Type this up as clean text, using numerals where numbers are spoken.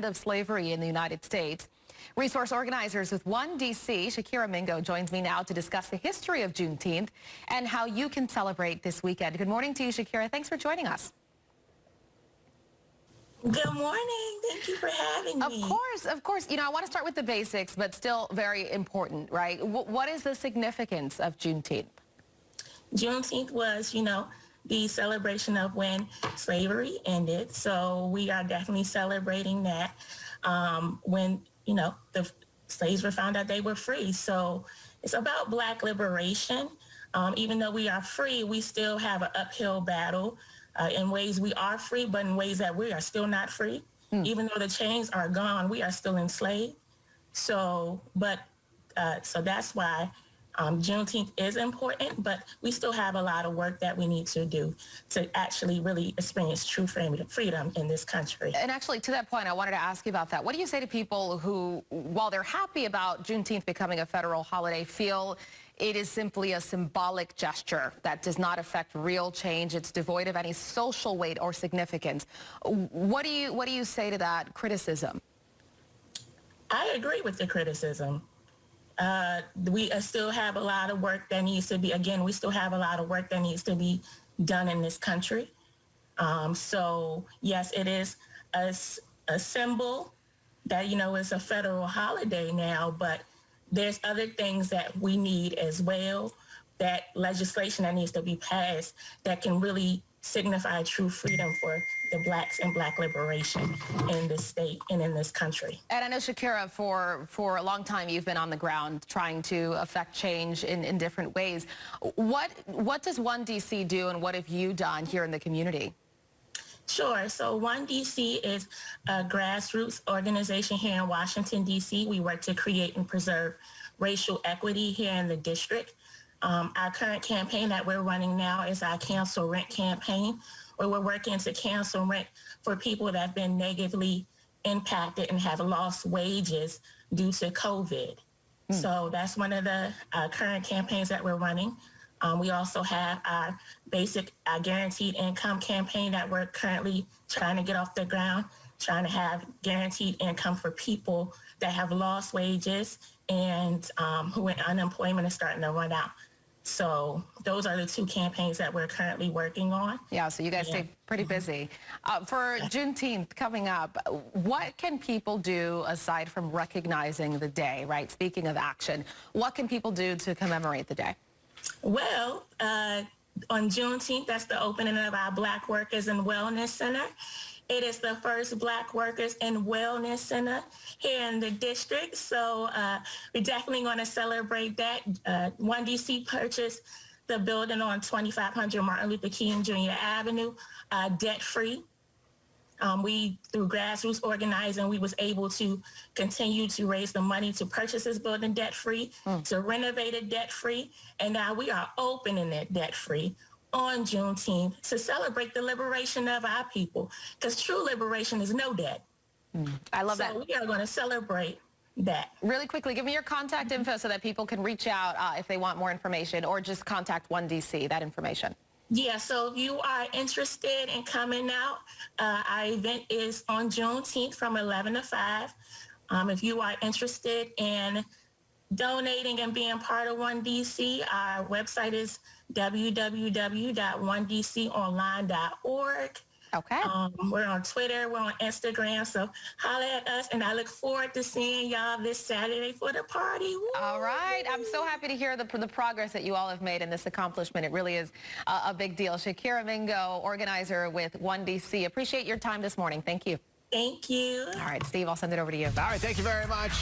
of slavery in the United States. Resource organizers with One DC, Shakeara Mingo, joins me now to discuss the history of Juneteenth and how you can celebrate this weekend. Good morning to you, Shakeara. Thanks for joining us. Good morning. Thank you for having me. Of course. You know, I want to start with the basics, but still very important, right? What is the significance of Juneteenth? Juneteenth was, the celebration of when slavery ended. So we are definitely celebrating that when, the slaves were found out they were free. So it's about Black liberation. Even though we are free, we still have an uphill battle. In ways we are free, but in ways that we are still not free. Even though the chains are gone, we are still enslaved. So that's why Juneteenth is important, but we still have a lot of work that we need to do to actually really experience true freedom in this country. And actually, to that point, I wanted to ask you about that. What do you say to people who, while they're happy about Juneteenth becoming a federal holiday, feel it is simply a symbolic gesture that does not affect real change? It's devoid of any social weight or significance. What do you say to that criticism? I agree with the criticism. We still have a lot of work that needs to be, we still have a lot of work that needs to be done in this country. So yes, it is a symbol that, is a federal holiday now, but there's other things that we need as well, that legislation that needs to be passed that can really signify true freedom for the Blacks and Black liberation in this state and in this country. And I know, Shakeara, for a long time you've been on the ground trying to affect change in different ways. What does One DC do, and what have you done here in the community? Sure. So One DC is a grassroots organization here in Washington, D.C. We work to create and preserve racial equity here in the district. Our current campaign that we're running now is our Cancel Rent campaign, where we're working to cancel rent for people that have been negatively impacted and have lost wages due to COVID. So that's one of the current campaigns that we're running. We also have our guaranteed income campaign that we're currently trying to get off the ground, trying to have guaranteed income for people that have lost wages and who unemployment is starting to run out. So those are the two campaigns that we're currently working on. Yeah, so you guys stay pretty busy. For Juneteenth coming up, what can people do aside from recognizing the day, right? Speaking of action, what can people do to commemorate the day? Well, on Juneteenth, that's the opening of our Black Workers and Wellness Center. It is the first Black Workers and Wellness Center here in the district. So we're definitely going to celebrate that. One DC purchased the building on 2500 Martin Luther King Jr. Avenue, debt-free. Through grassroots organizing, we was able to continue to raise the money to purchase this building debt-free, to renovate it debt-free, and now we are opening it debt-free on Juneteenth to celebrate the liberation of our people, because true liberation is no debt. I love that. So we are going to celebrate that. Really quickly, give me your contact info so that people can reach out if they want more information, or just contact One DC, that information. Yeah, so if you are interested in coming out, our event is on Juneteenth from 11 to 5. If you are interested in donating and being part of One DC, our website is www.onedconline.org. Okay. We're on Twitter, we're on Instagram, so holler at us, and I look forward to seeing y'all this Saturday for the party. Woo! All right. I'm so happy to hear the progress that you all have made in this accomplishment. It really is a big deal. Shakeara Mingo, organizer with One DC. Appreciate your time this morning. Thank you. Thank you. All right, Steve, I'll send it over to you. All right, thank you very much.